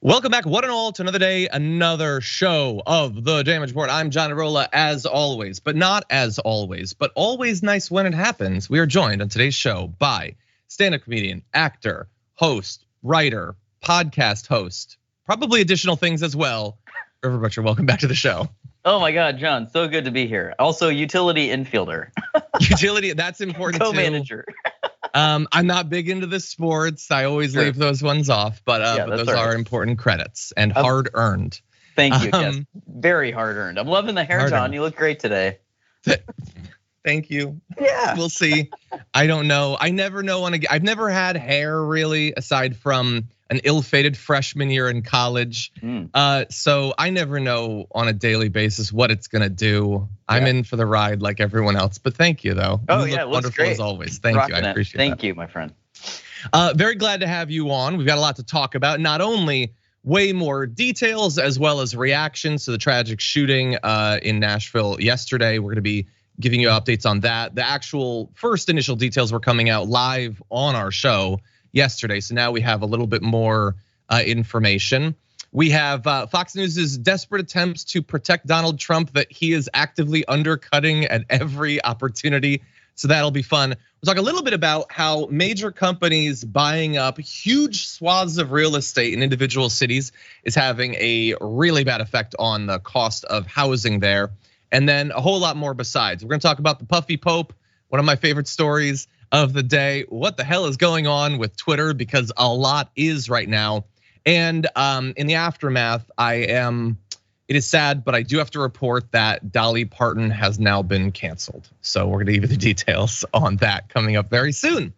Welcome back, one and all, to another day, another show of The Damage Report. I'm Iadarola, as always, but not as always, but always nice when it happens. We are joined on today's show by stand-up comedian, actor, host, writer, podcast host, probably additional things as well. River Butcher, welcome back to the show. Oh my God, John, so good to be here. Also, utility infielder. Utility, that's important too. Co-manager. I'm not big into the sports. I always leave those ones off, but those are important credits and hard earned. Thank you. Yes, very hard earned. I'm loving the hair, John. You look great today. Thank you. Yeah, we'll see. I don't know. I never know I've never had hair really, aside from an ill-fated freshman year in college. So I never know on a daily basis what it's gonna do. I'm in for the ride like everyone else. But thank you though. Oh yeah, it looks wonderful great. As always. Thank you. I appreciate it. Thank you, my friend. Very glad to have you on. We've got a lot to talk about. Not only way more details as well as reactions to the tragic shooting in Nashville yesterday. We're gonna be giving you updates on that. The actual first initial details were coming out live on our show yesterday. So now we have a little bit more information. We have Fox News's desperate attempts to protect Donald Trump that he is actively undercutting at every opportunity. So that'll be fun. We'll talk a little bit about how major companies buying up huge swaths of real estate in individual cities is having a really bad effect on the cost of housing there. And then a whole lot more besides. We're gonna talk about the Puffy Pope, one of my favorite stories of the day. What the hell is going on with Twitter? Because a lot is right now. And in the aftermath, it is sad, but I do have to report that Dolly Parton has now been canceled. So we're gonna give you the details on that coming up very soon.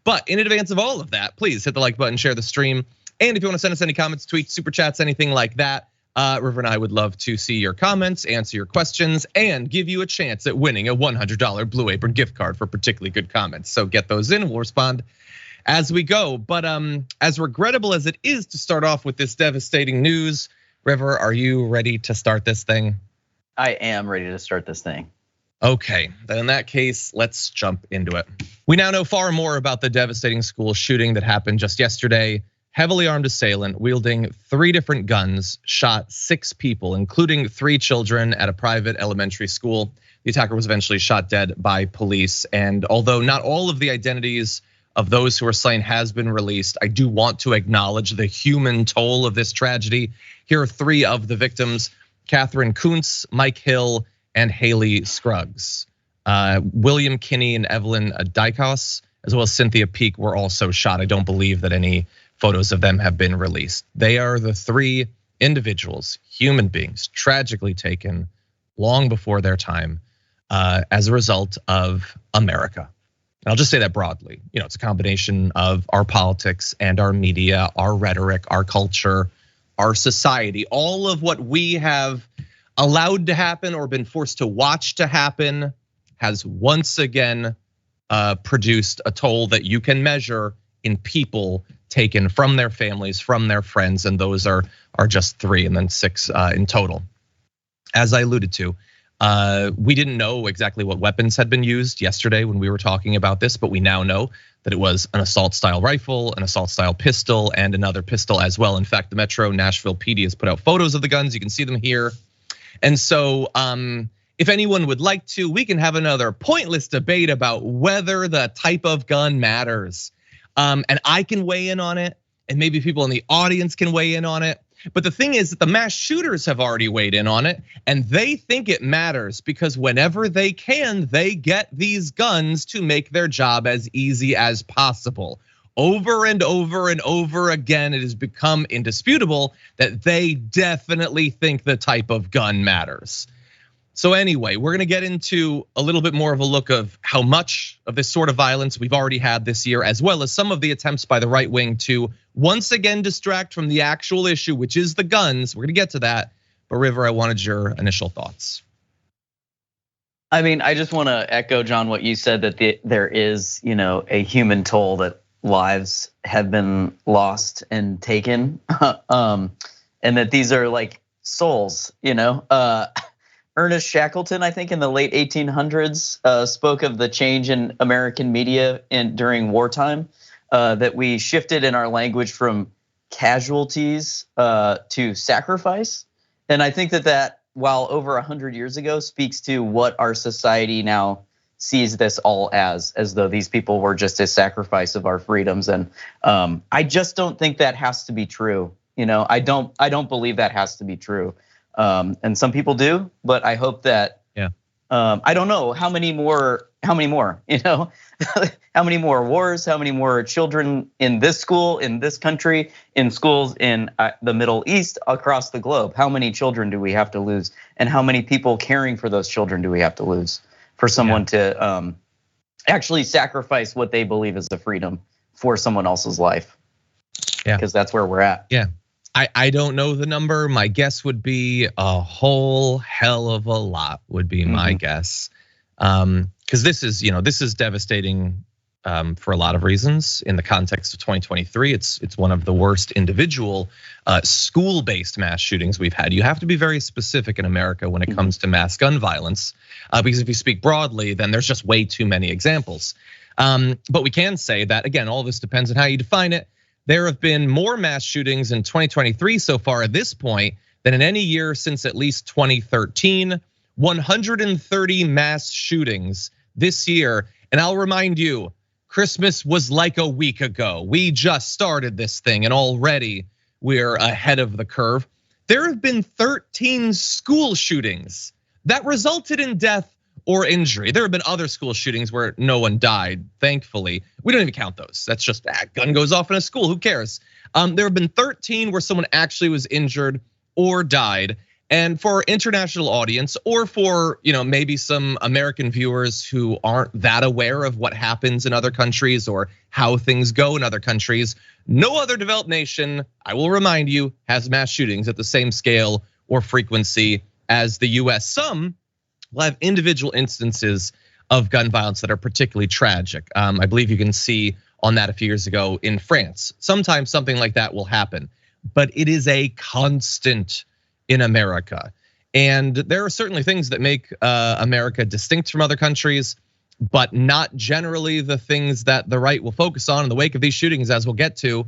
But in advance of all of that, please hit the like button, share the stream. And if you wanna send us any comments, tweets, super chats, anything like that, River and I would love to see your comments, answer your questions, and give you a chance at winning a $100 Blue Apron gift card for particularly good comments. So get those in, we'll respond as we go. But as regrettable as it is to start off with this devastating news, River, are you ready to start this thing? I am ready to start this thing. Okay, then in that case, let's jump into it. We now know far more about the devastating school shooting that happened just yesterday. Heavily armed assailant wielding 3 different guns shot 6 people, including 3 children at a private elementary school. The attacker was eventually shot dead by police. And although not all of the identities of those who were slain has been released, I do want to acknowledge the human toll of this tragedy. Here are 3 of the victims: Catherine Kuntz, Mike Hill, and Haley Scruggs. William Kinney and Evelyn Dykos, as well as Cynthia Peak, were also shot. I don't believe that any photos of them have been released. They are the 3 individuals, human beings, tragically taken long before their time as a result of America. And I'll just say that broadly. It's a combination of our politics and our media, our rhetoric, our culture, our society. All of what we have allowed to happen or been forced to watch to happen has once again produced a toll that you can measure in people taken from their families, from their friends, and those are just 3 and then 6 in total. As I alluded to, we didn't know exactly what weapons had been used yesterday when we were talking about this, but we now know that it was an assault-style rifle, an assault-style pistol, and another pistol as well. In fact, the Metro Nashville PD has put out photos of the guns. You can see them here. And so if anyone would like to, we can have another pointless debate about whether the type of gun matters. And I can weigh in on it, and maybe people in the audience can weigh in on it. But the thing is that the mass shooters have already weighed in on it, and they think it matters because whenever they can, they get these guns to make their job as easy as possible. Over and over and over again, it has become indisputable that they definitely think the type of gun matters. So anyway, we're gonna get into a little bit more of a look of how much of this sort of violence we've already had this year, as well as some of the attempts by the right wing to once again distract from the actual issue, which is the guns. We're gonna get to that. But River, I wanted your initial thoughts. I mean, I just wanna echo, John, what you said, that there is a human toll, that lives have been lost and taken. And that these are like souls, Ernest Shackleton, I think in the late 1800s, spoke of the change in American media during wartime, that we shifted in our language from casualties to sacrifice. And I think that while over 100 years ago speaks to what our society now sees this all as though these people were just a sacrifice of our freedoms. And I just don't think that has to be true. I don't believe that has to be true. And some people do, but I hope that, I don't know how many more, how many more wars, how many more children in this school, in this country, in schools in the Middle East, across the globe. How many children do we have to lose? And how many people caring for those children do we have to lose for someone to actually sacrifice what they believe is a freedom for someone else's life? Yeah, because that's where we're at. Yeah. I don't know the number. My guess would be a whole hell of a lot would be my guess. Because this is devastating for a lot of reasons. In the context of 2023, it's one of the worst individual school-based mass shootings we've had. You have to be very specific in America when it comes to mass gun violence, because if you speak broadly, then there's just way too many examples. But we can say that, again, all this depends on how you define it. There have been more mass shootings in 2023 so far at this point than in any year since at least 2013. 130 mass shootings this year. And I'll remind you, Christmas was like a week ago. We just started this thing and already we're ahead of the curve. There have been 13 school shootings that resulted in death or injury. There have been other school shootings where no one died, thankfully. We don't even count those. That's just, gun goes off in a school, who cares? There have been 13 where someone actually was injured or died. And for our international audience, or for maybe some American viewers who aren't that aware of what happens in other countries or how things go in other countries, no other developed nation, I will remind you, has mass shootings at the same scale or frequency as the US. Some will have individual instances of gun violence that are particularly tragic. I believe you can see on that a few years ago in France. Sometimes something like that will happen, but it is a constant in America. And there are certainly things that make America distinct from other countries, but not generally the things that the right will focus on in the wake of these shootings, as we'll get to.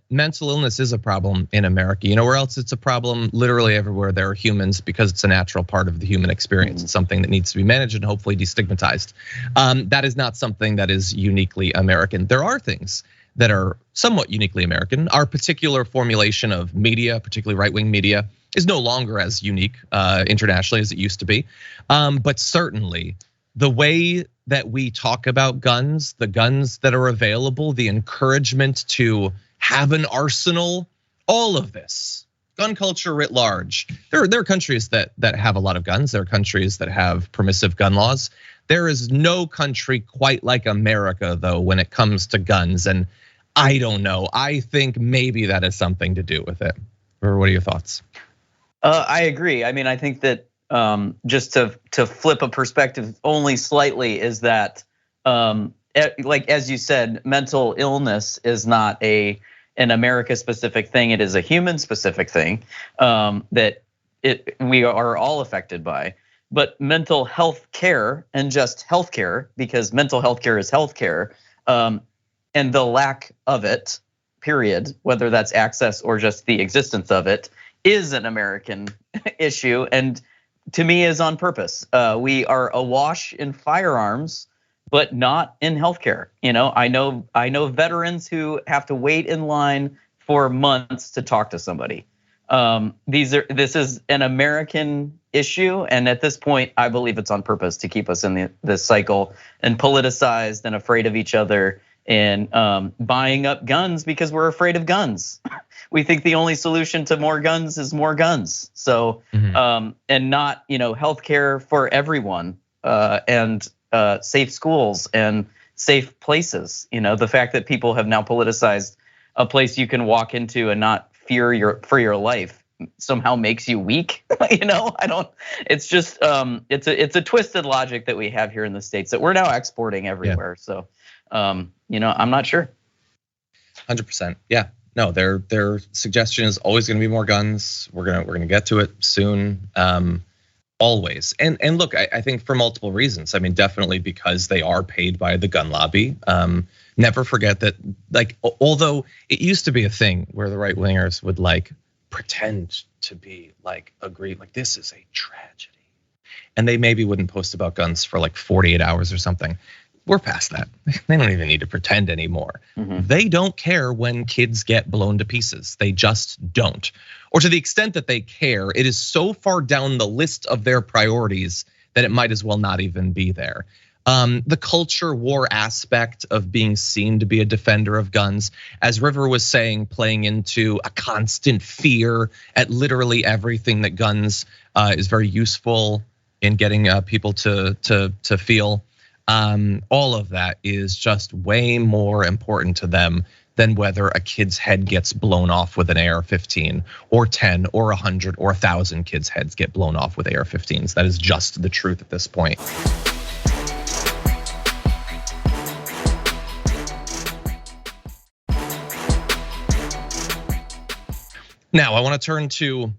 Mental illness is a problem in America. You know where else it's a problem? Literally everywhere there are humans, because it's a natural part of the human experience. It's something that needs to be managed and hopefully destigmatized. That is not something that is uniquely American. There are things that are somewhat uniquely American. Our particular formulation of media, particularly right-wing media, is no longer as unique internationally as it used to be. But certainly the way that we talk about guns, the guns that are available, the encouragement to have an arsenal, all of this, gun culture writ large. There are countries that have a lot of guns. There are countries that have permissive gun laws. There is no country quite like America, though, when it comes to guns. And I don't know. I think maybe that has something to do with it. Or what are your thoughts? I agree. I mean, I think that just to flip a perspective only slightly is that, like as you said, mental illness is not an America specific thing. It is a human specific thing that we are all affected by. But mental health care and just health care, because mental health care is health care, and the lack of it, period, whether that's access or just the existence of it, is an American issue, and to me is on purpose. We are awash in firearms, but not in healthcare. I know veterans who have to wait in line for months to talk to somebody. This is an American issue, and at this point, I believe it's on purpose to keep us in this cycle and politicized and afraid of each other and buying up guns because we're afraid of guns. We think the only solution to more guns is more guns. So and not healthcare for everyone and safe schools and safe places. The fact that people have now politicized a place you can walk into and not fear for your life somehow makes you weak. I don't. It's just it's a twisted logic that we have here in the States that we're now exporting everywhere. Yeah. So I'm not sure. 100%. Yeah. No, their suggestion is always going to be more guns. We're gonna get to it soon, always. And look, I think for multiple reasons. I mean, definitely because they are paid by the gun lobby. Never forget that, like, although it used to be a thing where the right wingers would like pretend to be like agree, like this is a tragedy. And they maybe wouldn't post about guns for like 48 hours or something. We're past that. They don't even need to pretend anymore. They don't care when kids get blown to pieces. They just don't. Or to the extent that they care, it is so far down the list of their priorities that it might as well not even be there. The culture war aspect of being seen to be a defender of guns, as River was saying, playing into a constant fear at literally everything that guns is very useful in getting people to feel. All of that is just way more important to them than whether a kid's head gets blown off with an AR-15 or 10 or 100 or 1,000 kids' heads get blown off with AR-15s. That is just the truth at this point. Now, I want to turn to,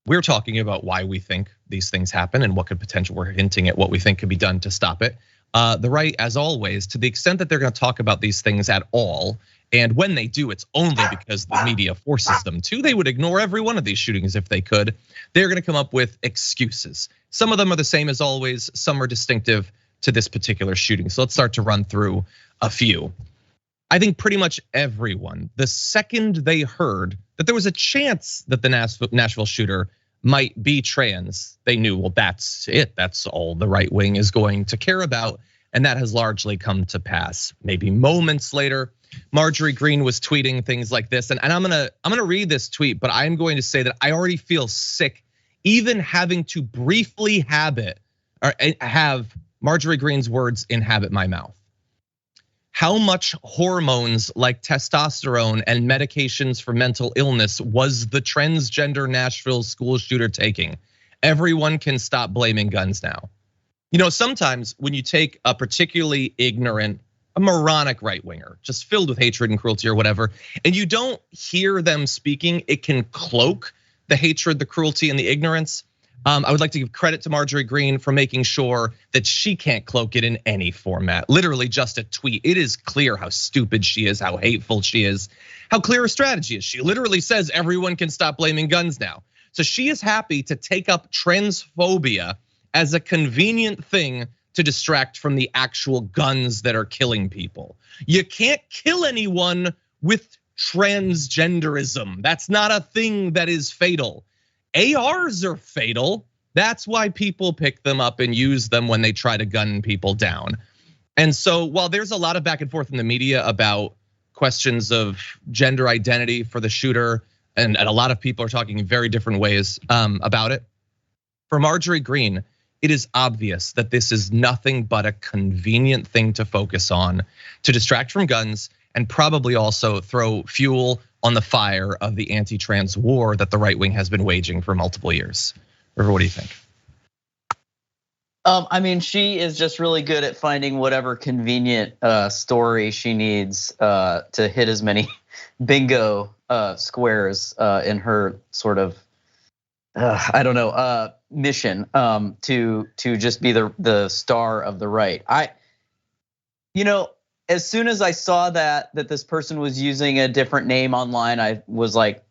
we're talking about why we think these things happen and what could potentially, we're hinting at what we think could be done to stop it. The right, as always, to the extent that they're going to talk about these things at all, and when they do, it's only because the media forces them to. They would ignore every one of these shootings if they could. They're going to come up with excuses. Some of them are the same as always. Some are distinctive to this particular shooting. So let's start to run through a few. I think pretty much everyone, the second they heard that there was a chance that the Nashville shooter might be trans, they knew, well, that's it. That's all the right wing is going to care about. And that has largely come to pass. Maybe moments later, Marjorie Greene was tweeting things like this. And I'm gonna read this tweet, but I'm going to say that I already feel sick even having to briefly have Marjorie Greene's words inhabit my mouth. How much hormones like testosterone and medications for mental illness was the transgender Nashville school shooter taking? Everyone can stop blaming guns now. You know, sometimes when you take a particularly ignorant, a moronic right winger, just filled with hatred and cruelty or whatever, and you don't hear them speaking, it can cloak the hatred, the cruelty, and the ignorance. I would like to give credit to Marjorie Greene for making sure that she can't cloak it in any format. Literally just a tweet. It is clear how stupid she is, how hateful she is, how clear her strategy is. She literally says everyone can stop blaming guns now. So she is happy to take up transphobia as a convenient thing to distract from the actual guns that are killing people. You can't kill anyone with transgenderism. That's not a thing that is fatal. ARs are fatal. That's why people pick them up and use them when they try to gun people down. And so while there's a lot of back and forth in the media about questions of gender identity for the shooter, and a lot of people are talking in very different ways about it, for Marjorie Greene, it is obvious that this is nothing but a convenient thing to focus on to distract from guns and probably also throw fuel on the fire of the anti-trans war that the right wing has been waging for multiple years. River, what do you think? I mean, she is just really good at finding whatever convenient story she needs to hit as many bingo squares in her sort of, I don't know, mission to just be the star of the right. As soon as I saw that this person was using a different name online, I was like,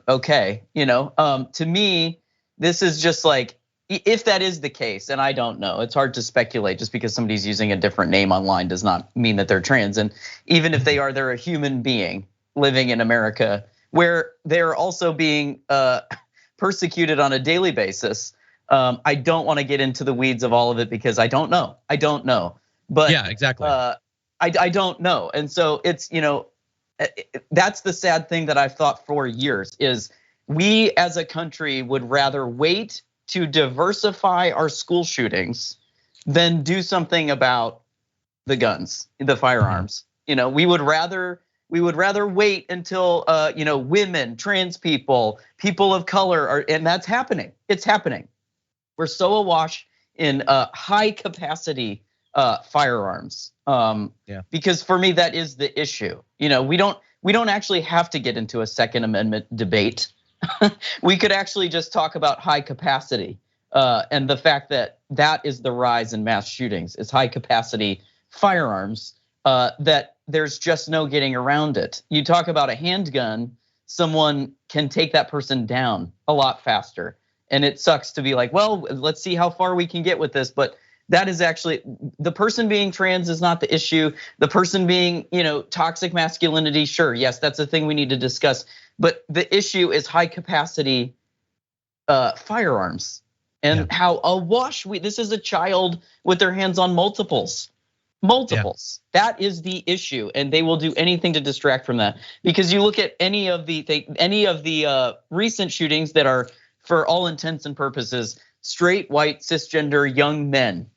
okay, to me, this is just like, if that is the case, and I don't know, it's hard to speculate. Just because somebody's using a different name online does not mean that they're trans. And even if they are, they're a human being living in America, where they're also being persecuted on a daily basis. I don't want to get into the weeds of all of it because I don't know. But yeah, exactly. I don't know, and so it's that's the sad thing that I've thought for years is we as a country would rather wait to diversify our school shootings than do something about the guns, the firearms. We would rather wait until women, trans people, people of color are, and that's happening. It's happening. We're so awash in high capacity firearms. Because for me that is the issue. We don't actually have to get into a Second Amendment debate. We could actually just talk about high capacity and the fact that is the rise in mass shootings is high capacity firearms that there's just no getting around it. You talk about a handgun, someone can take that person down a lot faster. And it sucks to be like, well, let's see how far we can get with this. But that is actually, the person being trans is not the issue. The person being, toxic masculinity, sure, yes, that's a thing we need to discuss. But the issue is high capacity firearms and how awash this is a child with their hands on multiples. That is the issue, and they will do anything to distract from that. Because you look at any of the recent shootings that are, for all intents and purposes, straight, white, cisgender young men,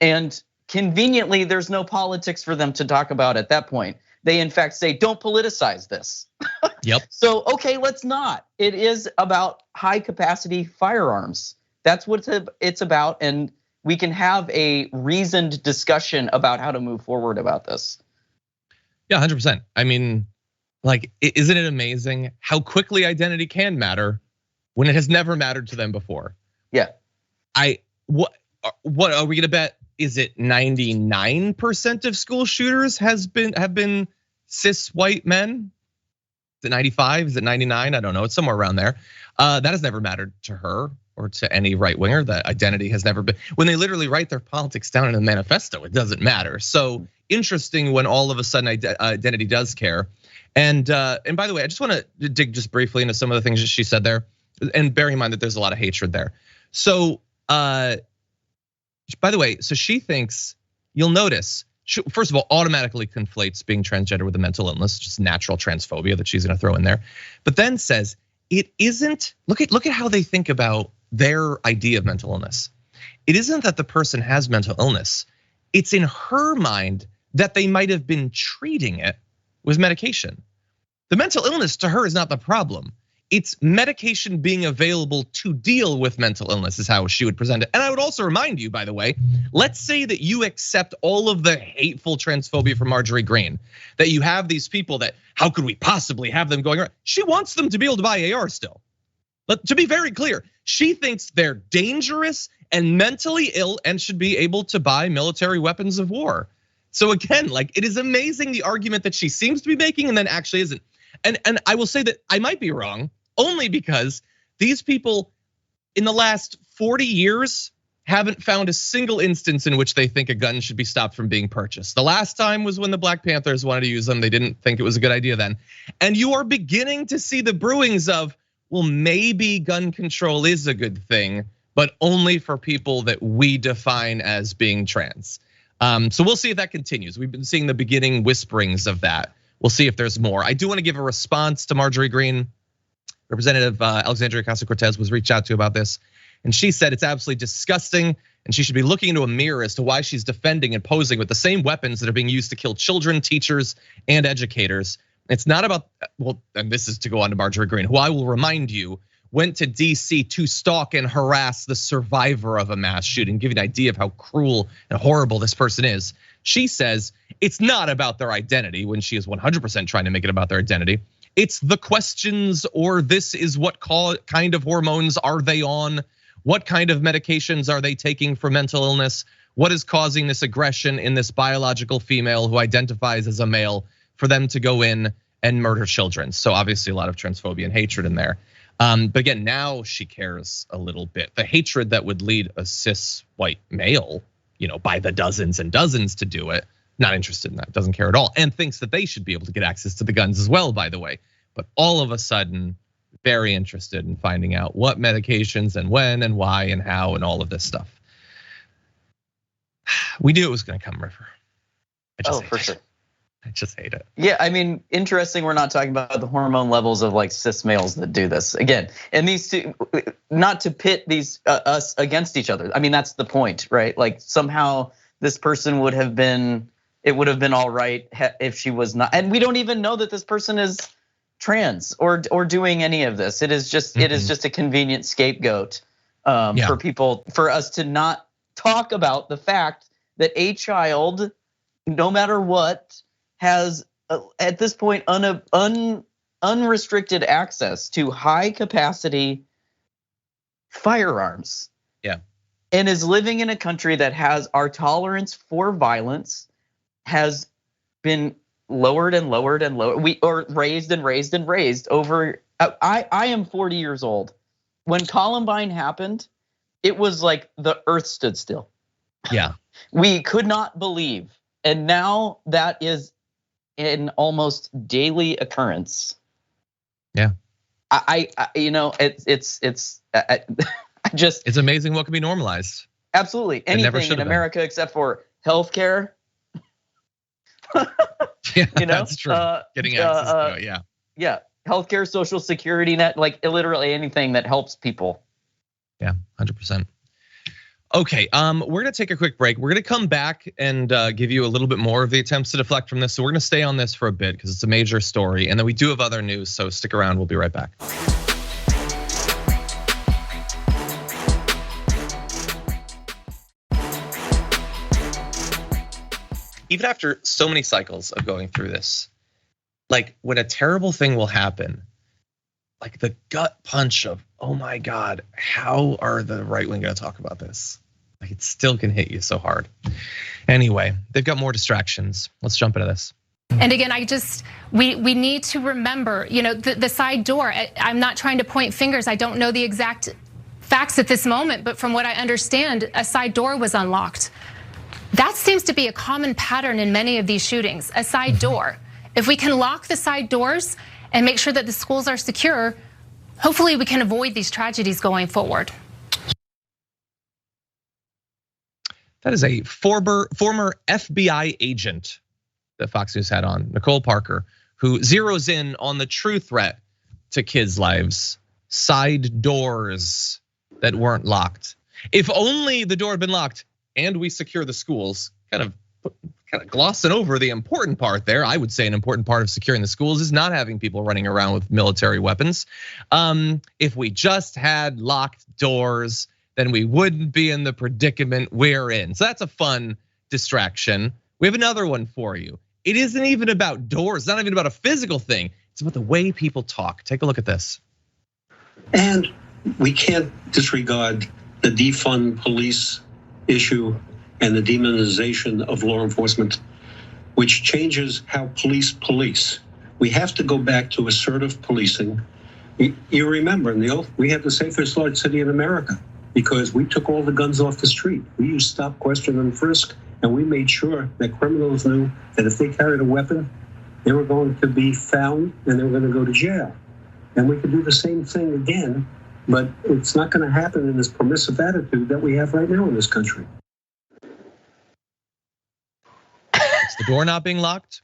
and conveniently, there's no politics for them to talk about at that point. They in fact say, "Don't politicize this." Yep. So okay, let's not. It is about high capacity firearms. That's what it's about, and we can have a reasoned discussion about how to move forward about this. Yeah, 100%. I mean, like, isn't it amazing how quickly identity can matter when it has never mattered to them before? Yeah. What are we gonna bet? Is it 99% of school shooters have been cis white men? Is it 95? Is it 99? I don't know. It's somewhere around there. That has never mattered to her or to any right winger. That identity has never been. When they literally write their politics down in a manifesto, it doesn't matter. So interesting when all of a sudden identity does care. And by the way, I just want to dig just briefly into some of the things that she said there, and bearing in mind that there's a lot of hatred there. So by the way, so she thinks, you'll notice, first of all, automatically conflates being transgender with a mental illness, just natural transphobia that she's gonna throw in there. But then says, it isn't, look at how they think about their idea of mental illness. It isn't that the person has mental illness. It's in her mind that they might have been treating it with medication. The mental illness to her is not the problem. It's medication being available to deal with mental illness is how she would present it. And I would also remind you, by the way, let's say that you accept all of the hateful transphobia from Marjorie Greene, that you have these people that, how could we possibly have them going around? She wants them to be able to buy AR still. But to be very clear, she thinks they're dangerous and mentally ill and should be able to buy military weapons of war. So again, like, it is amazing the argument that she seems to be making and then actually isn't. And I will say that I might be wrong, only because these people in the last 40 years haven't found a single instance in which they think a gun should be stopped from being purchased. The last time was when the Black Panthers wanted to use them. They didn't think it was a good idea then. And you are beginning to see the brewings of, well, maybe gun control is a good thing, but only for people that we define as being trans. So we'll see if that continues. We've been seeing the beginning whisperings of that. We'll see if there's more. I do want to give a response to Marjorie Greene. Representative Alexandria Ocasio-Cortez was reached out to about this, and she said it's absolutely disgusting, and she should be looking into a mirror as to why she's defending and posing with the same weapons that are being used to kill children, teachers, and educators. It's not about, well, and this is to go on to Marjorie Greene, who I will remind you went to DC to stalk and harass the survivor of a mass shooting, give you an idea of how cruel and horrible this person is. She says it's not about their identity, when she is 100% trying to make it about their identity. It's the questions, or this is what kind of hormones are they on? What kind of medications are they taking for mental illness? What is causing this aggression in this biological female who identifies as a male for them to go in and murder children? So obviously a lot of transphobia and hatred in there. But again, now she cares a little bit. The hatred that would lead a cis white male, by the dozens and dozens to do it, not interested in that, doesn't care at all, and thinks that they should be able to get access to the guns as well, by the way. But all of a sudden, very interested in finding out what medications and when and why and how and all of this stuff. We knew it was gonna come, River. For sure. I just hate it. Yeah, I mean, interesting. We're not talking about the hormone levels of like cis males that do this again. And these two, not to pit these us against each other. I mean, that's the point, right? Like somehow this person would have been, it would have been all right if she was not. And we don't even know that this person is trans or doing any of this. It is just it is just a convenient scapegoat for people, for us to not talk about the fact that a child, no matter what, has at this point unrestricted access to high capacity firearms. Yeah. And is living in a country that has our tolerance for violence has been lowered and lowered and lowered. Or raised and raised and raised over. I am 40 years old. When Columbine happened, it was like the earth stood still. Yeah. We could not believe. And now that is an almost daily occurrence. Yeah. It's amazing what can be normalized. Absolutely. Anything in America except for healthcare. Yeah, that's true. Getting access to it, yeah. Yeah, healthcare, social security net, like literally anything that helps people. Yeah, 100%. Okay, we're gonna take a quick break. We're gonna come back and give you a little bit more of the attempts to deflect from this. So we're gonna stay on this for a bit because it's a major story, and then we do have other news. So stick around. We'll be right back. Even after so many cycles of going through this, like when a terrible thing will happen, like the gut punch of, oh my God, how are the right wing gonna talk about this? Like it still can hit you so hard. Anyway, they've got more distractions. Let's jump into this. And again, we need to remember, the side door. I'm not trying to point fingers. I don't know the exact facts at this moment, but from what I understand, a side door was unlocked. That seems to be a common pattern in many of these shootings, a side door. If we can lock the side doors and make sure that the schools are secure, hopefully we can avoid these tragedies going forward. That is a former FBI agent that Fox News had on, Nicole Parker, who zeroes in on the true threat to kids' lives, side doors that weren't locked. If only the door had been locked and we secure the schools, kind of glossing over the important part there. I would say an important part of securing the schools is not having people running around with military weapons. If we just had locked doors, then we wouldn't be in the predicament we're in. So that's a fun distraction. We have another one for you. It isn't even about doors, it's not even about a physical thing. It's about the way people talk. Take a look at this. And we can't disregard the defund police issue and the demonization of law enforcement, which changes how police. We have to go back to assertive policing. You remember, Neil, we had the safest large city in America because we took all the guns off the street. We used stop, question, and frisk, and we made sure that criminals knew that if they carried a weapon, they were going to be found and they were going to go to jail. And we could do the same thing again, but it's not going to happen in this permissive attitude that we have right now in this country. It's the door not being locked,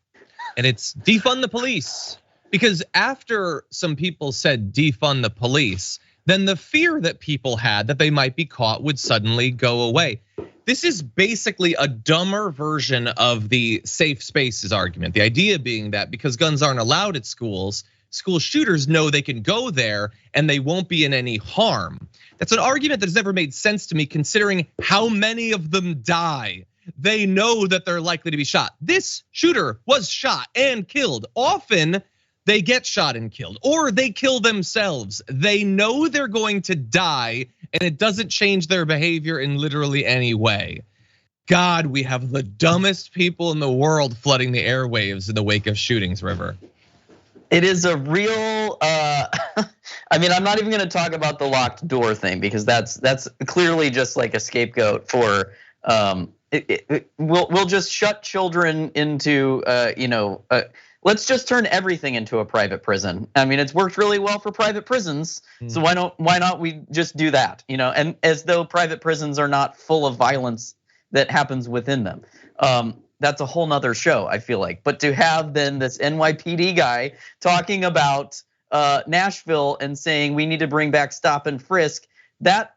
and it's defund the police. Because after some people said defund the police, then the fear that people had that they might be caught would suddenly go away. This is basically a dumber version of the safe spaces argument. The idea being that because guns aren't allowed at schools, school shooters know they can go there and they won't be in any harm. That's an argument that has never made sense to me considering how many of them die. They know that they're likely to be shot. This shooter was shot and killed. Often they get shot and killed, or they kill themselves. They know they're going to die and it doesn't change their behavior in literally any way. God, we have the dumbest people in the world flooding the airwaves in the wake of shootings, River. It is a real, I mean, I'm not even gonna talk about the locked door thing because that's clearly just like a scapegoat for, we'll just shut children into, let's just turn everything into a private prison. I mean, it's worked really well for private prisons, so why not we just do that? And as though private prisons are not full of violence that happens within them. That's a whole nother show, I feel like. But to have then this NYPD guy talking about Nashville and saying we need to bring back stop and frisk, that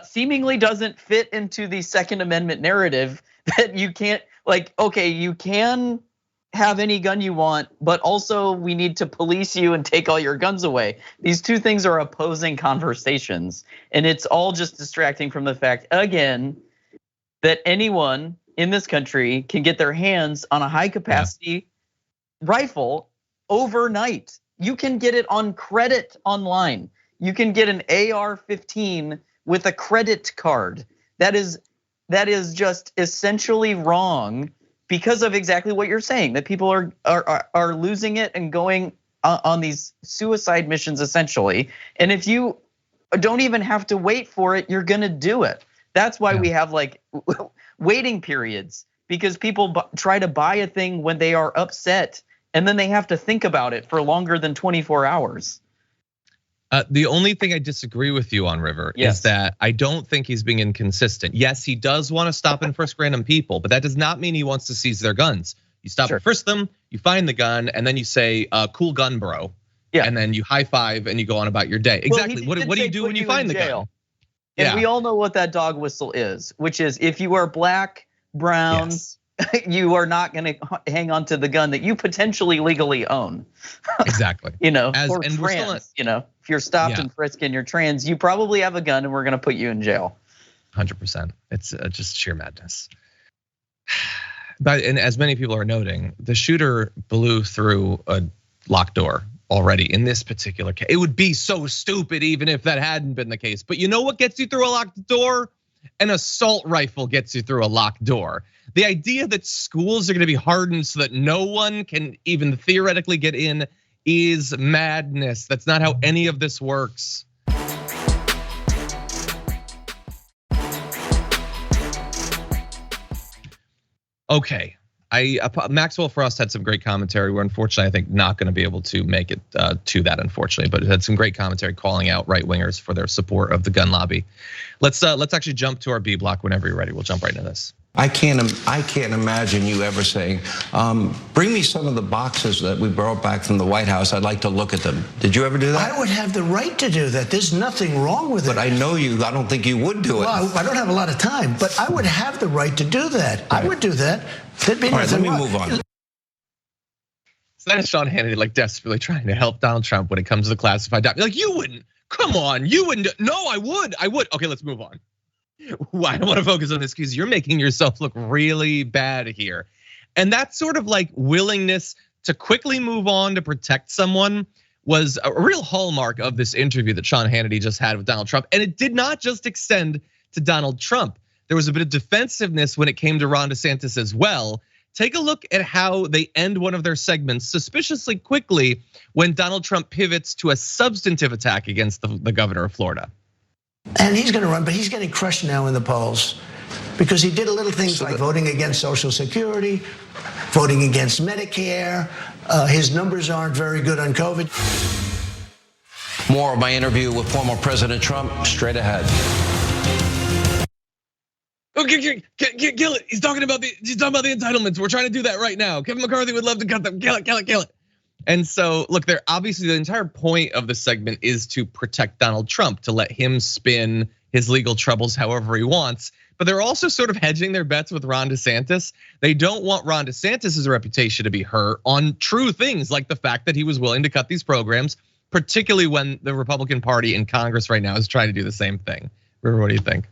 seemingly doesn't fit into the Second Amendment narrative that you can't, like, okay, you can have any gun you want, but also we need to police you and take all your guns away. These two things are opposing conversations, and it's all just distracting from the fact, again, that anyone in this country can get their hands on a high capacity rifle overnight. You can get it on credit online. You can get an AR-15 with a credit card. That is just essentially wrong because of exactly what you're saying, that people are losing it and going on these suicide missions essentially. And if you don't even have to wait for it, you're gonna do it. That's why we have like waiting periods, because people try to buy a thing when they are upset, and then they have to think about it for longer than 24 hours. The only thing I disagree with you on, River, is that I don't think he's being inconsistent. Yes, he does want to stop and frisk random people, but that does not mean he wants to seize their guns. You stop and frisk them, you find the gun, and then you say, cool gun, bro. Yeah. And then you high five and you go on about your day. Exactly. What do you do when you find the gun? And we all know what that dog whistle is, which is if you are black, brown, you are not going to hang on to the gun that you potentially legally own. Exactly. Or trans, if you're stopped and frisked and you're trans, you probably have a gun and we're going to put you in jail. 100%. It's just sheer madness. But and as many people are noting, the shooter blew through a locked door already in this particular case. It would be so stupid even if that hadn't been the case. But you know what gets you through a locked door? An assault rifle gets you through a locked door. The idea that schools are gonna be hardened so that no one can even theoretically get in is madness. That's not how any of this works. Okay. Maxwell Frost had some great commentary. We're unfortunately, I think, not going to be able to make it to that, unfortunately. But it had some great commentary calling out right wingers for their support of the gun lobby. Let's actually jump to our B block whenever you're ready. We'll jump right into this. I can't imagine you ever saying, bring me some of the boxes that we brought back from the White House. I'd like to look at them. Did you ever do that? I would have the right to do that. There's nothing wrong with it. But I know you, I don't think you would do it. Well, I don't have a lot of time, but I would have the right to do that. Right. I would do that. There'd be nothing. All right, let me move on. So that is Sean Hannity like desperately trying to help Donald Trump when it comes to the classified document. Like, you wouldn't, come on, you wouldn't. No, I would. Okay, let's move on. I don't want to focus on this because you're making yourself look really bad here. And that sort of like willingness to quickly move on to protect someone was a real hallmark of this interview that Sean Hannity just had with Donald Trump. And it did not just extend to Donald Trump. There was a bit of defensiveness when it came to Ron DeSantis as well. Take a look at how they end one of their segments suspiciously quickly when Donald Trump pivots to a substantive attack against the governor of Florida. And he's going to run, but he's getting crushed now in the polls because he did a little things like voting against Social Security, voting against Medicare. His numbers aren't very good on COVID. More of my interview with former President Trump straight ahead. Okay, kill it. He's talking about the entitlements. We're trying to do that right now. Kevin McCarthy would love to cut them. Kill it. And so, look, there obviously the entire point of the segment is to protect Donald Trump, to let him spin his legal troubles however he wants. But they're also sort of hedging their bets with Ron DeSantis. They don't want Ron DeSantis' reputation to be hurt on true things like the fact that he was willing to cut these programs, particularly when the Republican Party in Congress right now is trying to do the same thing. River, what do you think?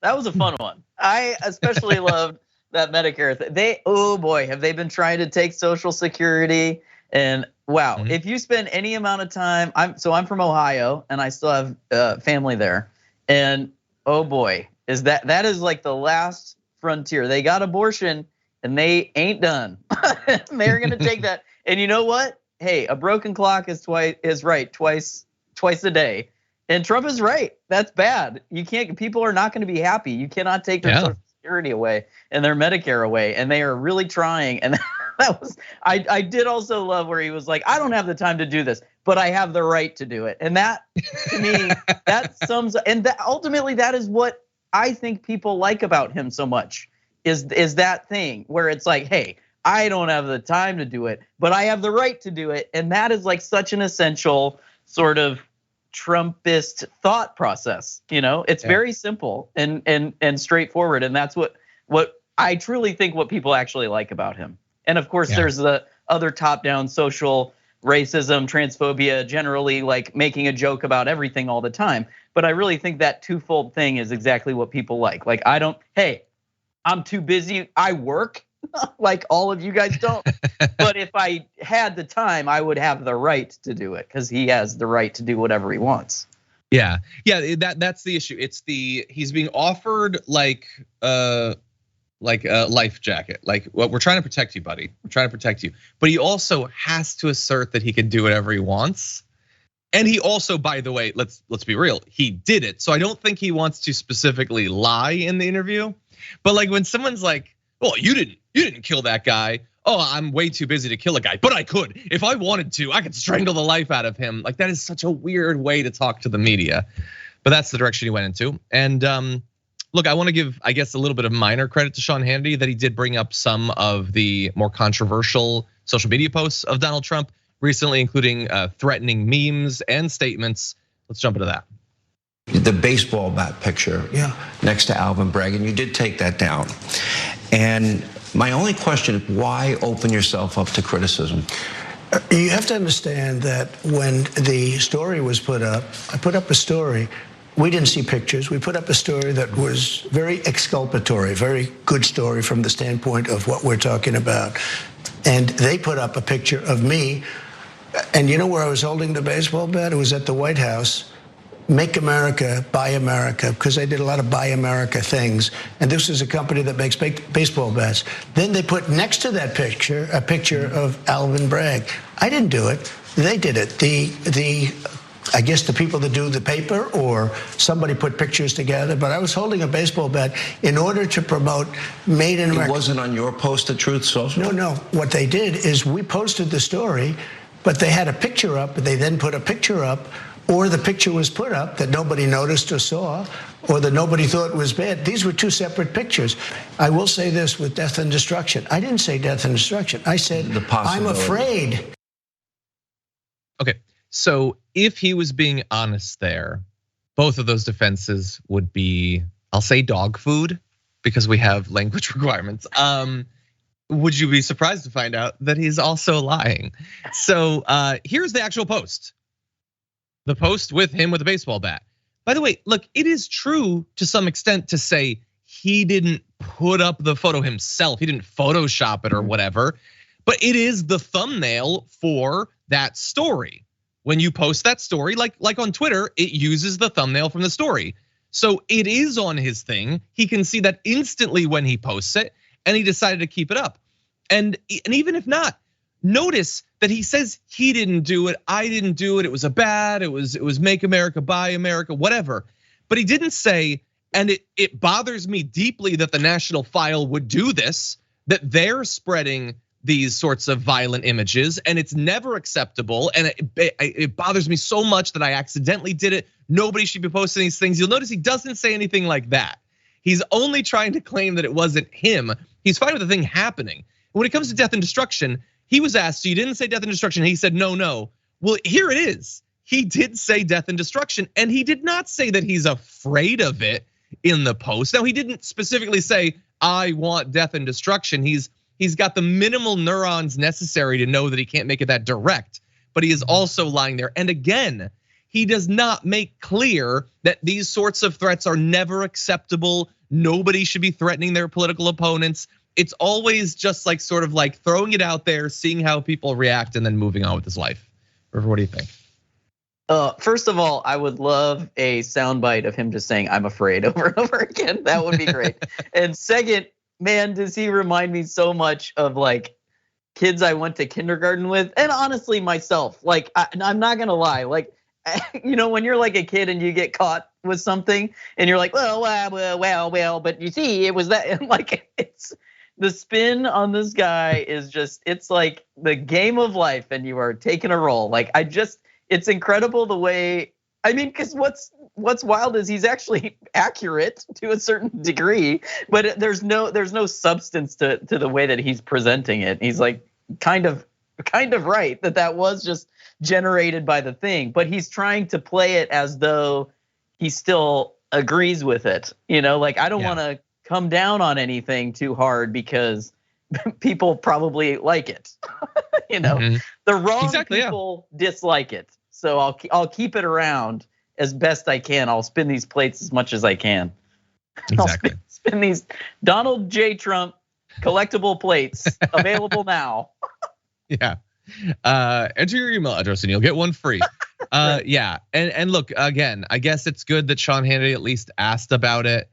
That was a fun one. I especially loved that Medicare thing. Oh boy, have they been trying to take Social Security? And wow, if you spend any amount of time, I'm from Ohio and I still have family there. And oh boy, that is like the last frontier. They got abortion and they ain't done. They're gonna take that. And you know what? Hey, a broken clock is right twice a day. And Trump is right. That's bad. People are not going to be happy. You cannot take their Social Security away and their Medicare away. And they are really trying. And I did also love where he was like, I don't have the time to do this, but I have the right to do it. And that, to me, that sums up, and ultimately that is what I think people like about him so much is that thing where it's like, hey, I don't have the time to do it, but I have the right to do it. And that is like such an essential sort of Trumpist thought process. It's very simple and straightforward. And that's what I truly think what people actually like about him. And of course, there's the other top-down social racism, transphobia, generally like making a joke about everything all the time. But I really think that twofold thing is exactly what people like. Like, I'm too busy, I work, like all of you guys don't. But if I had the time, I would have the right to do it because he has the right to do whatever he wants. Yeah, that's the issue. He's being offered like like a life jacket. Like, well, we're trying to protect you, buddy. We're trying to protect you. But he also has to assert that he can do whatever he wants. And he also, by the way, let's be real, he did it. So I don't think he wants to specifically lie in the interview. But like when someone's like, "Oh, you didn't kill that guy. Oh, I'm way too busy to kill a guy, but I could. If I wanted to, I could strangle the life out of him." Like that is such a weird way to talk to the media. But that's the direction he went into. And look, I want to give, I guess, a little bit of minor credit to Sean Hannity that he did bring up some of the more controversial social media posts of Donald Trump recently, including threatening memes and statements. Let's jump into that. The baseball bat picture next to Alvin Bragg, and you did take that down. And my only question is, why open yourself up to criticism? You have to understand that when the story was put up, I put up a story. We didn't see pictures. We put up a story that was very exculpatory, very good story from the standpoint of what we're talking about. And they put up a picture of me. And you know where I was holding the baseball bat? It was at the White House. Make America, Buy America, because I did a lot of Buy America things. And this is a company that makes baseball bats. Then they put next to that picture, a picture of Alvin Bragg. I didn't do it. They did it. I guess the people that do the paper or somebody put pictures together, but I was holding a baseball bat in order to promote Made in America. It wasn't on your post at Truth Social? No. What they did is we posted the story, but they had a picture up, but they then put a picture up, or the picture was put up that nobody noticed or saw, or that nobody thought was bad. These were two separate pictures. I will say this with death and destruction. I didn't say death and destruction. I said, I'm afraid. Okay. So if he was being honest there, both of those defenses would be, I'll say dog food, because we have language requirements. Would you be surprised to find out that he's also lying? So here's the actual post. The post with him with a baseball bat. By the way, look, it is true to some extent to say he didn't put up the photo himself. He didn't Photoshop it or whatever, but it is the thumbnail for that story. When you post that story, like on Twitter, it uses the thumbnail from the story. So it is on his thing. He can see that instantly when he posts it, and he decided to keep it up. And even if not, notice that he says he didn't do it, I didn't do it, it was a bad, it was Make America, Buy America, whatever. But he didn't say, and it bothers me deeply that the National File would do this, that they're spreading these sorts of violent images, and it's never acceptable. And it bothers me so much that I accidentally did it. Nobody should be posting these things. You'll notice he doesn't say anything like that. He's only trying to claim that it wasn't him. He's fine with the thing happening. When it comes to death and destruction, he was asked, so you didn't say death and destruction. He said, no. Well, here it is. He did say death and destruction, and he did not say that he's afraid of it in the post. Now, he didn't specifically say, I want death and destruction. He's got the minimal neurons necessary to know that he can't make it that direct, but he is also lying there. And again, he does not make clear that these sorts of threats are never acceptable. Nobody should be threatening their political opponents. It's always just like sort of like throwing it out there, seeing how people react, and then moving on with his life. River, what do you think? First of all, I would love a soundbite of him just saying, I'm afraid over and over again. That would be great. And second, man, does he remind me so much of like kids I went to kindergarten with, and honestly myself. Like, I'm not gonna lie, like, you know, when you're like a kid and you get caught with something and you're like, well, but you see, it was that, and like, it's the spin on this guy is just, it's like the game of life and you are taking a roll. Like, it's incredible the way, I mean, because what's wild is he's actually accurate to a certain degree, but there's no substance to the way that he's presenting it. He's like kind of right that was just generated by the thing, but he's trying to play it as though he still agrees with it. You know, like I don't want to come down on anything too hard because people probably like it. You know, the wrong people dislike it. So I'll keep it around as best I can. I'll spin these plates as much as I can. Exactly. I'll spin these Donald J. Trump collectible plates available now. Yeah. Enter your email address and you'll get one free. Yeah. And look, again, I guess it's good that Sean Hannity at least asked about it.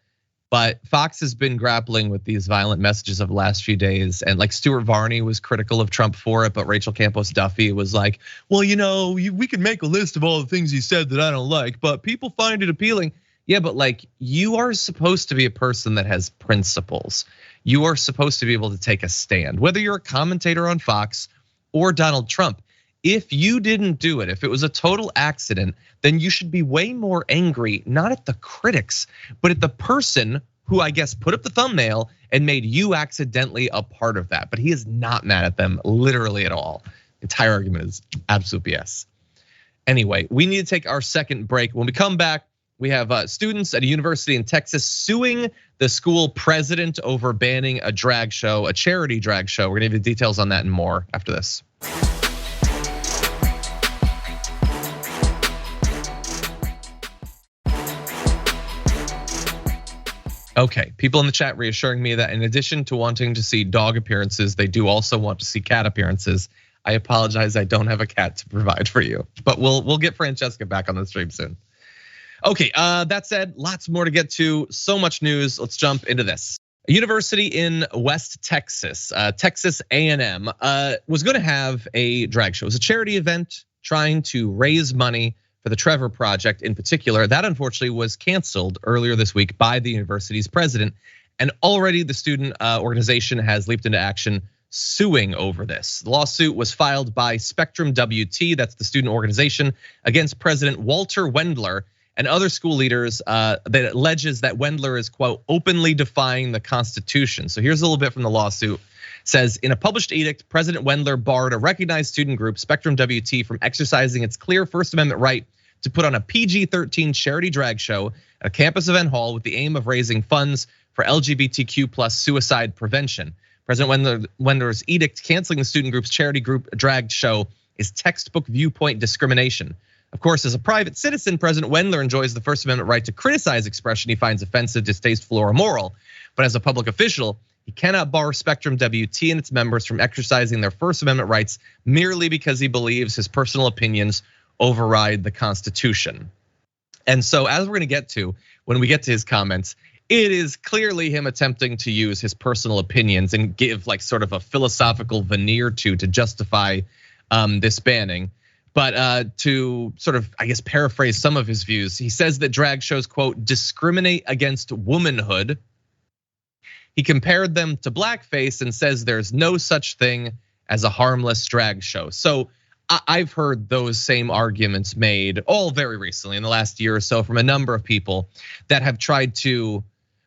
But Fox has been grappling with these violent messages of the last few days. And like Stuart Varney was critical of Trump for it, but Rachel Campos Duffy was like, well, we could make a list of all the things he said that I don't like, but people find it appealing. Yeah, but like you are supposed to be a person that has principles. You are supposed to be able to take a stand, whether you're a commentator on Fox or Donald Trump. If you didn't do it, if it was a total accident, then you should be way more angry, not at the critics, but at the person who I guess put up the thumbnail and made you accidentally a part of that. But he is not mad at them literally at all. The entire argument is absolute BS. Anyway, we need to take our second break. When we come back, we have students at a university in Texas suing the school president over banning a drag show, a charity drag show. We're gonna give you details on that and more after this. Okay, people in the chat reassuring me that in addition to wanting to see dog appearances, they do also want to see cat appearances. I apologize, I don't have a cat to provide for you, but we'll get Francesca back on the stream soon. Okay, that said, lots more to get to, so much news. Let's jump into this. A university in West Texas, Texas A&M, was gonna have a drag show. It was a charity event trying to raise money for the Trevor Project in particular. That unfortunately was canceled earlier this week by the university's president. And already the student organization has leaped into action suing over this. The lawsuit was filed by Spectrum WT, that's the student organization, against President Walter Wendler and other school leaders that alleges that Wendler is, quote, openly defying the Constitution. So here's a little bit from the lawsuit. It says, in a published edict, President Wendler barred a recognized student group, Spectrum WT, from exercising its clear First Amendment right to put on a PG-13 charity drag show at a campus event hall with the aim of raising funds for LGBTQ plus suicide prevention. President Wendler's edict canceling the student group's charity group drag show is textbook viewpoint discrimination. Of course, as a private citizen, President Wendler enjoys the First Amendment right to criticize expression he finds offensive, distasteful, or immoral. But as a public official, he cannot bar Spectrum WT and its members from exercising their First Amendment rights merely because he believes his personal opinions override the Constitution. And so, as we're gonna get to, when we get to his comments, it is clearly him attempting to use his personal opinions and give like sort of a philosophical veneer to justify this banning. But to sort of, I guess, paraphrase some of his views, he says that drag shows, quote, discriminate against womanhood. He compared them to blackface and says there's no such thing as a harmless drag show. So I've heard those same arguments made all very recently in the last year or so from a number of people that have tried to,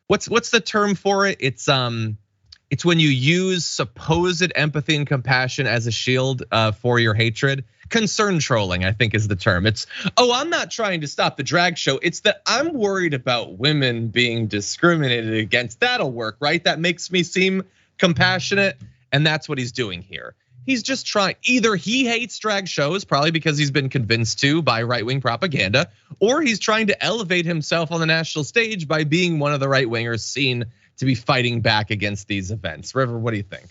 what's the term for it? It's when you use supposed empathy and compassion as a shield for your hatred. Concern trolling, I think, is the term. It's, oh, I'm not trying to stop the drag show. It's that I'm worried about women being discriminated against. That'll work, right? That makes me seem compassionate, and that's what he's doing here. He's just trying, either he hates drag shows, probably because he's been convinced to by right-wing propaganda, or he's trying to elevate himself on the national stage by being one of the right-wingers seen to be fighting back against these events. River, what do you think?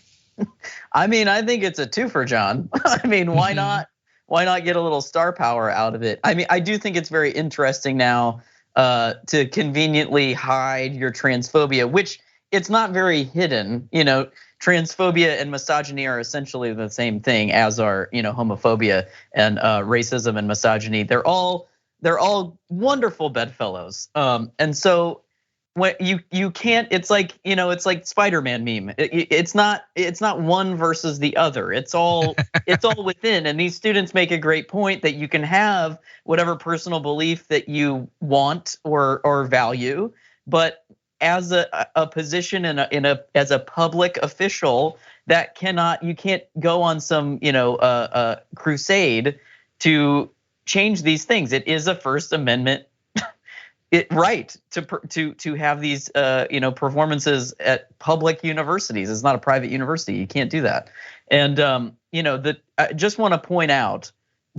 I mean, I think it's a twofer, John. I mean, why not? Why not get a little star power out of it? I mean, I do think it's very interesting now to conveniently hide your transphobia, which it's not very hidden. You know, transphobia and misogyny are essentially the same thing as are, homophobia and racism and misogyny. They're all wonderful bedfellows. And so when you can't, it's like, it's like Spider-Man meme. It's not one versus the other. It's all within. And these students make a great point that you can have whatever personal belief that you want or value, but as a position as a public official, you can't go on some crusade to change these things. It is a First Amendment right to have these performances at public universities. It's not a private university. You can't do that. And I just want to point out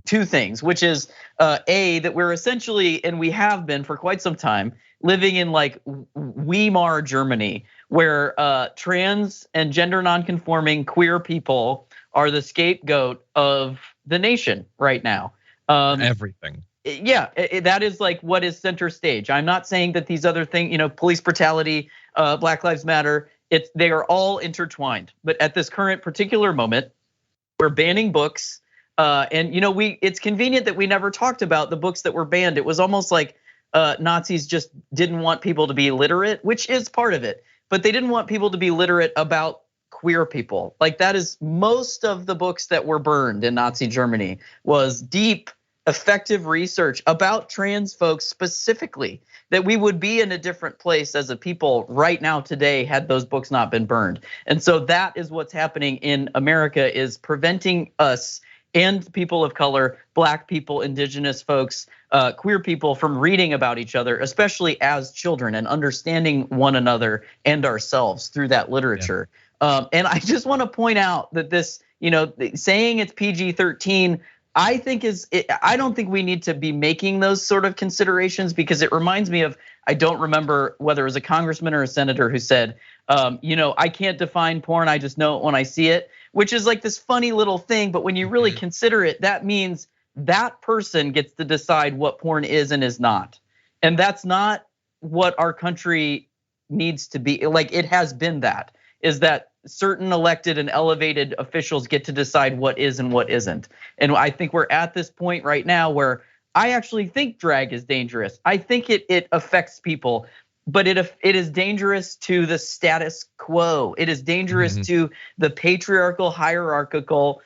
two things, which is that we're essentially, and we have been for quite some time, living in like Weimar Germany, where trans and gender nonconforming queer people are the scapegoat of the nation right now. Everything. that is like what is center stage. I'm not saying that these other things, police brutality, Black Lives Matter, they are all intertwined. But at this current particular moment, we're banning books. And it's convenient that we never talked about the books that were banned. It was almost like Nazis just didn't want people to be literate, which is part of it. But they didn't want people to be literate about queer people. Like that is most of the books that were burned in Nazi Germany was deep, effective research about trans folks specifically, that we would be in a different place as a people right now today had those books not been burned. And so that is what's happening in America, is preventing us and people of color, Black people, indigenous folks, queer people from reading about each other, especially as children, and understanding one another and ourselves through that literature. Yeah. And I just want to point out that this, saying it's PG-13, I don't think we need to be making those sort of considerations, because it reminds me of, I don't remember whether it was a congressman or a senator who said, I can't define porn, I just know it when I see it, which is like this funny little thing. But when you really consider it, that means that person gets to decide what porn is and is not. And that's not what our country needs to be. Like it has been that, is that certain elected and elevated officials get to decide what is and what isn't. And I think we're at this point right now where I actually think drag is dangerous. I think it affects people, but it is dangerous to the status quo. It is dangerous to the patriarchal, hierarchical,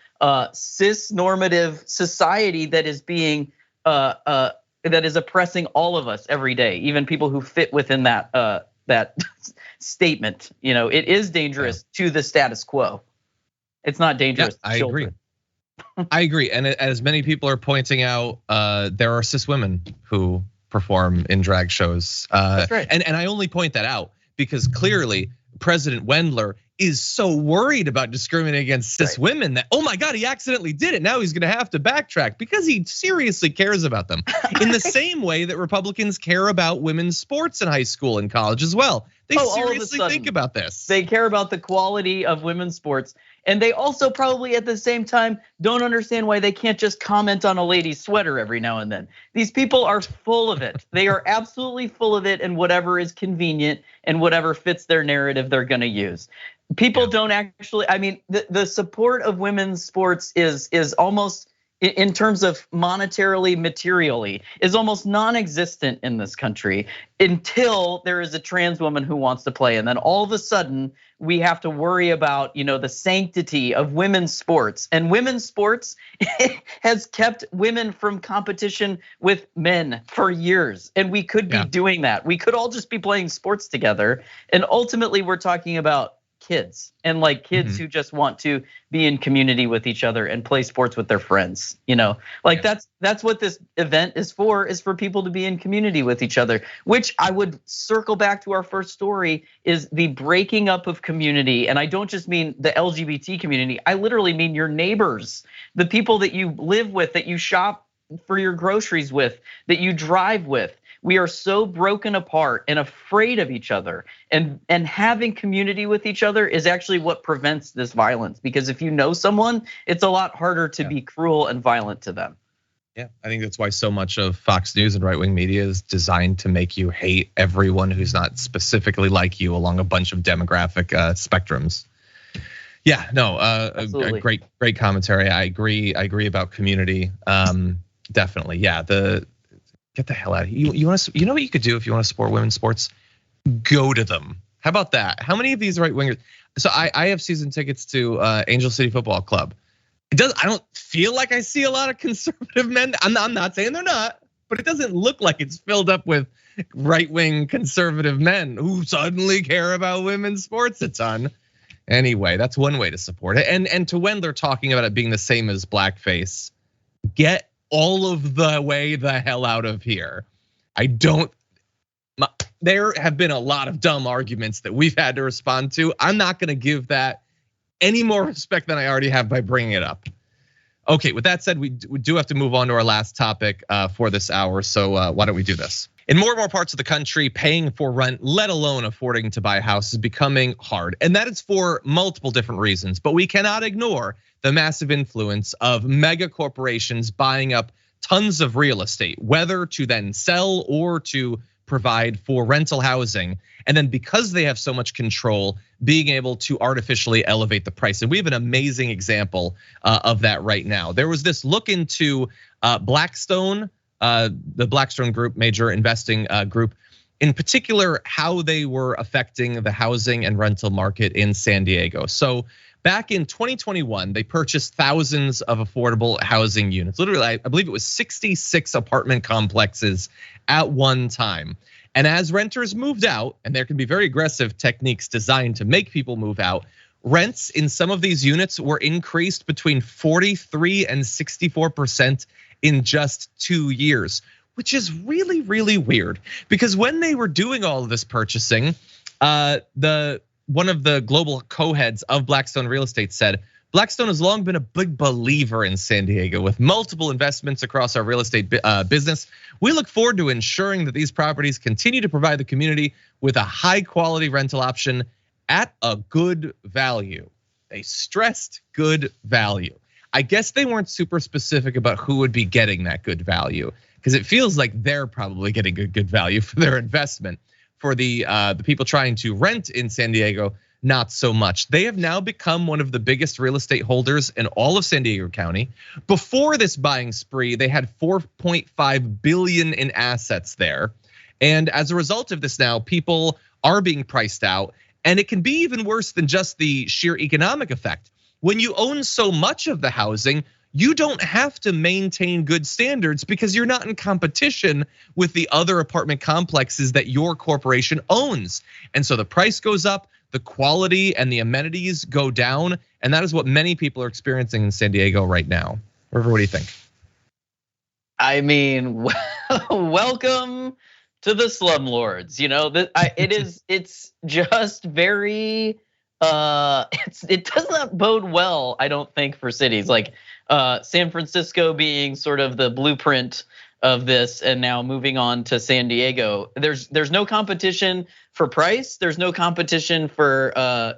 cis-normative society that is being that is oppressing all of us every day, even people who fit within that statement. It is dangerous to the status quo. It's not dangerous to children. I agree. And as many people are pointing out, there are cis women who perform in drag shows. That's right. And I only point that out because clearly President Wendler is so worried about discriminating against cis women that, oh my God, he accidentally did it. Now he's gonna have to backtrack because he seriously cares about them. In the same way that Republicans care about women's sports in high school and college as well. They seriously think about this. They care about the quality of women's sports. And they also probably at the same time don't understand why they can't just comment on a lady's sweater every now and then. These people are full of it. They are absolutely full of it, and whatever is convenient and whatever fits their narrative they're gonna use. People don't actually, the support of women's sports is almost, in terms of monetarily, materially, is almost non-existent in this country until there is a trans woman who wants to play. And then all of a sudden we have to worry about, the sanctity of women's sports. And women's sports has kept women from competition with men for years. And we could be doing that. We could all just be playing sports together. And ultimately we're talking about kids and like kids who just want to be in community with each other and play sports with their friends, that's what this event is for people to be in community with each other, which I would circle back to our first story, is the breaking up of community. And I don't just mean the LGBT community, I literally mean your neighbors, the people that you live with, that you shop for your groceries with, that you drive with. We are so broken apart and afraid of each other, and having community with each other is actually what prevents this violence. Because if you know someone, it's a lot harder to be cruel and violent to them. Yeah, I think that's why so much of Fox News and right-wing media is designed to make you hate everyone who's not specifically like you along a bunch of demographic spectrums. Yeah, no, a great commentary. I agree about community. Definitely, yeah. Get the hell out of here. You want to? You know what you could do if you want to support women's sports? Go to them. How about that? How many of these right wingers? So I have season tickets to Angel City Football Club. I don't feel like I see a lot of conservative men. I'm not saying they're not, but it doesn't look like it's filled up with right wing conservative men who suddenly care about women's sports a ton. Anyway, that's one way to support it. And to when they're talking about it being the same as blackface, get all of the way the hell out of here. There have been a lot of dumb arguments that we've had to respond to. I'm not gonna give that any more respect than I already have by bringing it up. Okay, with that said, we do have to move on to our last topic for this hour. So why don't we do this? In more and more parts of the country, paying for rent, let alone affording to buy a house, is becoming hard. And that is for multiple different reasons, but we cannot ignore the massive influence of mega corporations buying up tons of real estate, whether to then sell or to provide for rental housing. And then because they have so much control, being able to artificially elevate the price. And we have an amazing example of that right now. There was this look into Blackstone, the Blackstone Group, major investing group, in particular, how they were affecting the housing and rental market in San Diego. So back in 2021, they purchased thousands of affordable housing units. Literally, I believe it was 66 apartment complexes at one time. And as renters moved out, and there can be very aggressive techniques designed to make people move out, rents in some of these units were increased between 43 and 64% in just 2 years, which is really, really weird. Because when they were doing all of this purchasing, one of the global co-heads of Blackstone Real Estate said, Blackstone has long been a big believer in San Diego with multiple investments across our real estate business. We look forward to ensuring that these properties continue to provide the community with a high quality rental option at a good value. They stressed good value. I guess they weren't super specific about who would be getting that good value, because it feels like they're probably getting a good value for their investment. For the people trying to rent in San Diego, not so much. They have now become one of the biggest real estate holders in all of San Diego County. Before this buying spree, they had 4.5 billion in assets there. And as a result of this now, people are being priced out. And it can be even worse than just the sheer economic effect. When you own so much of the housing, you don't have to maintain good standards because you're not in competition with the other apartment complexes that your corporation owns. And so the price goes up, the quality and the amenities go down, and that is what many people are experiencing in San Diego right now. River, what do you think? I mean, welcome to the slumlords. You know, it's just very, it does not bode well, I don't think, for cities like San Francisco being sort of the blueprint of this, and now moving on to San Diego. There's no competition for price. There's no competition for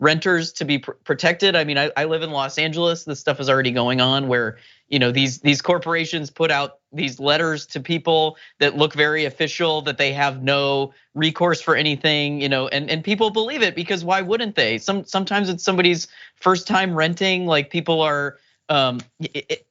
renters to be protected. I mean, I live in Los Angeles. This stuff is already going on where these corporations put out these letters to people that look very official, that they have no recourse for anything, and people believe it because why wouldn't they? Sometimes it's somebody's first time renting, like people are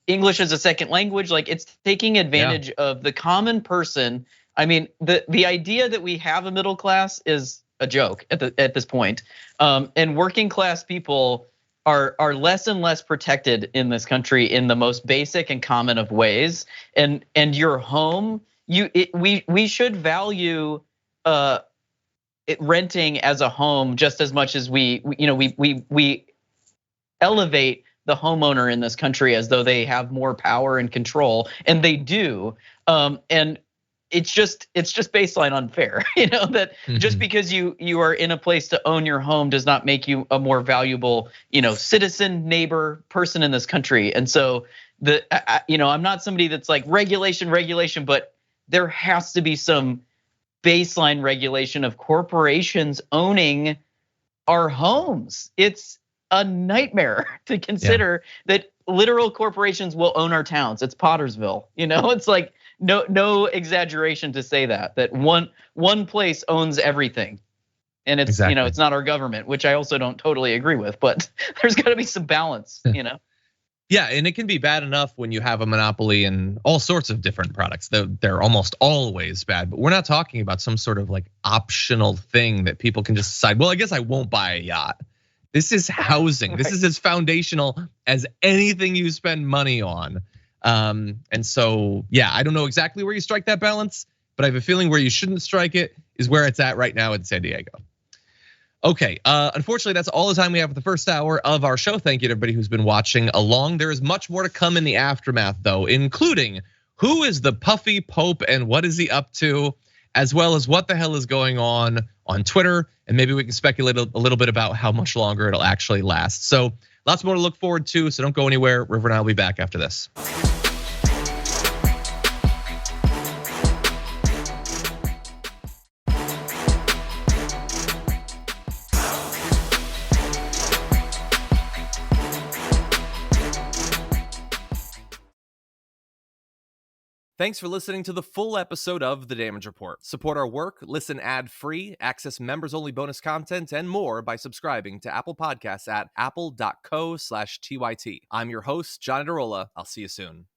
English as a second language, like it's taking advantage of the common person. I mean, the idea that we have a middle class is a joke at this point. And working class people are less and less protected in this country in the most basic and common of ways. And your home, we should value renting as a home just as much as we elevate the homeowner in this country as though they have more power and control, and they do. And it's just baseline unfair, that just because you are in a place to own your home does not make you a more valuable, citizen, neighbor, person in this country. And so I'm not somebody that's like regulation, but there has to be some baseline regulation of corporations owning our homes. It's a nightmare to consider that literal corporations will own our towns. It's Pottersville, it's like no exaggeration to say that one place owns everything. And it's exactly. It's not our government, which I also don't totally agree with, but there's got to be some balance, Yeah, and it can be bad enough when you have a monopoly in all sorts of different products. They're almost always bad, but we're not talking about some sort of like optional thing that people can just decide, well, I guess I won't buy a yacht. This is housing. This is as foundational as anything you spend money on. And so, yeah, I don't know exactly where you strike that balance, but I have a feeling where you shouldn't strike it is where it's at right now in San Diego. Okay, unfortunately, that's all the time we have for the first hour of our show. Thank you to everybody who's been watching along. There is much more to come in the aftermath, though, including who is the puffy Pope and what is he up to, as well as what the hell is going on Twitter. And maybe we can speculate a little bit about how much longer it'll actually last. So lots more to look forward to, so don't go anywhere. River and I will be back after this. Thanks for listening to the full episode of The Damage Report. Support our work, listen ad-free, access members-only bonus content, and more by subscribing to Apple Podcasts at apple.co/TYT. I'm your host, John Iadarola. I'll see you soon.